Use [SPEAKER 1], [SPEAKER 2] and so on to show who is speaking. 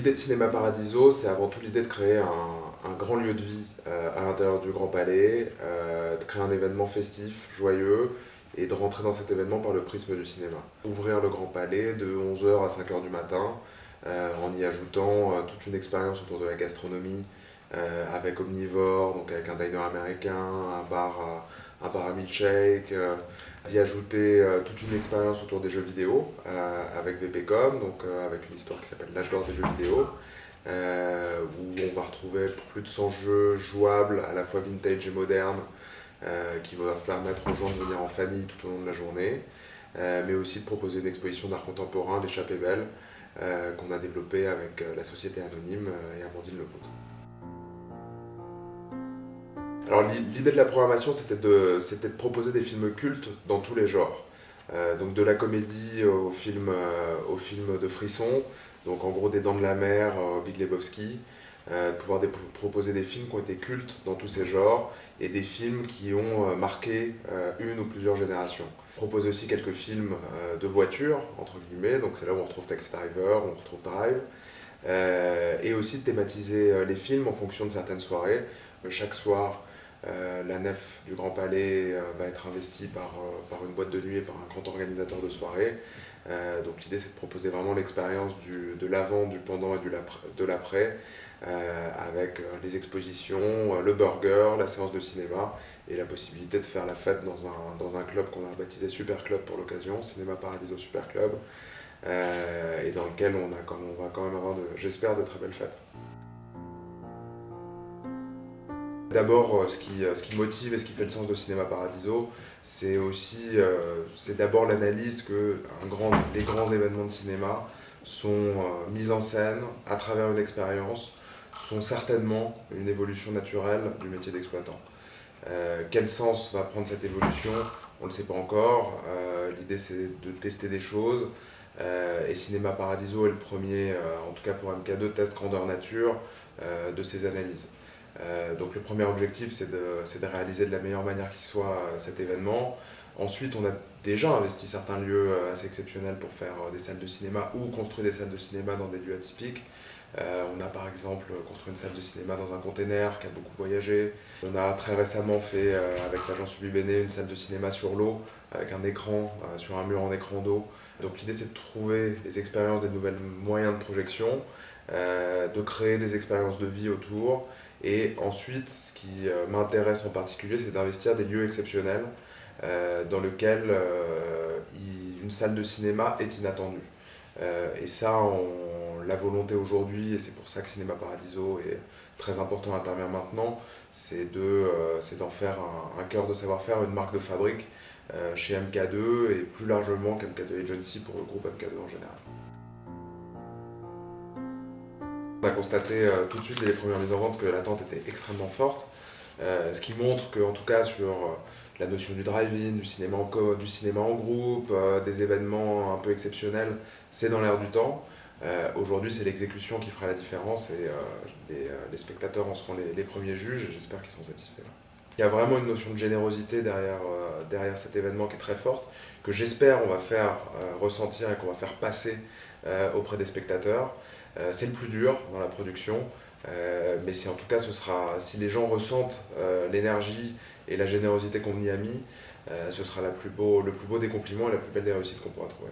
[SPEAKER 1] L'idée de Cinéma Paradiso, c'est avant tout l'idée de créer un grand lieu de vie à l'intérieur du Grand Palais, de créer un événement festif, joyeux, et de rentrer dans cet événement par le prisme du cinéma. Ouvrir le Grand Palais de 11 h à 5 h du matin, en y ajoutant toute une expérience autour de la gastronomie, avec Omnivore, donc avec un diner américain, un bar à milkshake, d'y ajouter toute une expérience autour des jeux vidéo avec VPcom, donc avec une histoire qui s'appelle l'âge d'or des jeux vidéo, où on va retrouver plus de 100 jeux jouables, à la fois vintage et modernes, qui vont permettre aux gens de venir en famille tout au long de la journée, mais aussi de proposer une exposition d'art contemporain, l'Échappée belle, qu'on a développée avec la Société Anonyme et Amandine Lecoultre. Alors l'idée de la programmation, c'était de proposer des films cultes dans tous les genres. Donc de la comédie au film de frisson, donc en gros des Dents de la Mer, Big Lebowski, de pouvoir proposer des films qui ont été cultes dans tous ces genres et des films qui ont marqué une ou plusieurs générations. Proposer aussi quelques films de voitures, entre guillemets, donc c'est là où on retrouve Taxi Driver, on retrouve Drive, et aussi de thématiser les films en fonction de certaines soirées. Chaque soir, la nef du Grand Palais va être investie par une boîte de nuit et par un grand organisateur de soirée. Donc l'idée, c'est de proposer vraiment l'expérience de l'avant, du pendant et de l'après, avec les expositions, le burger, la séance de cinéma et la possibilité de faire la fête dans un club qu'on a baptisé Super Club pour l'occasion, Cinéma Paradiso Super Club, et dans lequel on va quand même avoir, j'espère, de très belles fêtes. D'abord, ce qui motive et ce qui fait le sens de Cinéma Paradiso, c'est d'abord l'analyse que les grands événements de cinéma sont mis en scène à travers une expérience, sont certainement une évolution naturelle du métier d'exploitant. Quel sens va prendre cette évolution? On ne le sait pas encore. L'idée, c'est de tester des choses. Et Cinéma Paradiso est le premier, en tout cas pour MK2, test grandeur nature de ces analyses. Donc le premier objectif, c'est de réaliser de la meilleure manière qui soit cet événement. Ensuite, on a déjà investi certains lieux assez exceptionnels pour faire des salles de cinéma ou construire des salles de cinéma dans des lieux atypiques. On a par exemple construit une salle de cinéma dans un container qui a beaucoup voyagé. On a très récemment fait avec l'agence Ubibéné une salle de cinéma sur l'eau avec un écran, sur un mur en écran d'eau. Donc l'idée, c'est de trouver des expériences, des nouveaux moyens de projection, de créer des expériences de vie autour. Et ensuite, ce qui m'intéresse en particulier, c'est d'investir des lieux exceptionnels dans lesquels une salle de cinéma est inattendue. Et ça, la volonté aujourd'hui, et c'est pour ça que Cinéma Paradiso est très important à intervenir maintenant, c'est d'en faire un cœur de savoir-faire, une marque de fabrique chez MK2 et plus largement qu'MK2 Agency pour le groupe MK2 en général. On a constaté tout de suite dès les premières mises en vente que l'attente était extrêmement forte, ce qui montre qu'en tout cas sur la notion du drive-in, du cinéma en groupe, des événements un peu exceptionnels, c'est dans l'air du temps. Aujourd'hui, c'est l'exécution qui fera la différence et les spectateurs en seront les premiers juges et j'espère qu'ils seront satisfaits. Il y a vraiment une notion de générosité derrière cet événement qui est très forte, que j'espère on va faire ressentir et qu'on va faire passer auprès des spectateurs. C'est le plus dur dans la production, mais en tout cas, si les gens ressentent l'énergie et la générosité qu'on y a mis, ce sera le plus beau des compliments et la plus belle des réussites qu'on pourra trouver.